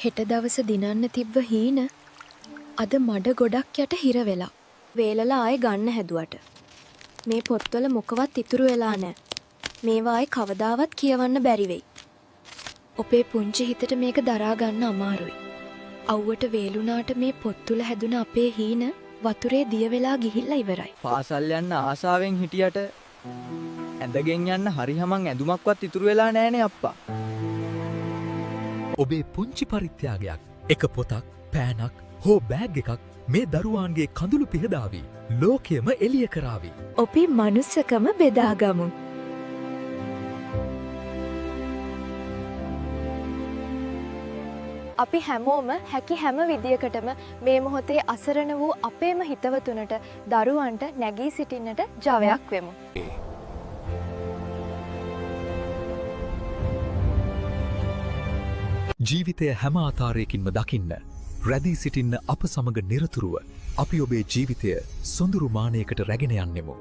හෙට දවස දිනන්න තිබ්බ හීන අද මඩ ගොඩක් යට හිර වෙලා. වේලලා ආයෙ ගන්න හැදුවට. මේ පොත්වල මොකවත් ඉතුරු වෙලා නැහැ. මේවා ආයෙ කවදාවත් කියවන්න බැරි වෙයි. ඔබේ පුංචි හිතට මේක දරා ගන්න අමාරුයි. අවුවට වේලුණාට මේ පොත් තුල හැදුන අපේ හීන වතුරේ දිය වෙලා ගිහිල්ලා ඉවරයි. පාසල් යන්න ආසාවෙන් හිටියට ඇඳගෙන යන්න හරිහමං ඇඳුමක්වත් ඉතුරු වෙලා නැහනේ අප්පා. ඔබේ පුංචි පරිත්‍යාගයක් එක පොතක් පෑනක් හෝ බෑග් එකක් මේ දරුවාන්ගේ කඳුළු පිහදාවි ලෝකයම එළිය කරાવી. අපි මනුස්සකම බෙදාගමු. අපි හැමෝම හැකි හැම විදියකටම මේ මොහොතේ අසරණ වූ අපේම හිතවතුනට දරුවන්ට නැගී සිටින්නට ජවයක් වෙමු. ජීවිතය හැම ආකාරයකින්ම දකින්න රැඳී සිටින්න අප සමග නිරතුරුව අපි ඔබේ ජීවිතය සොඳුරු මානයකට රැගෙන යන්නෙමු.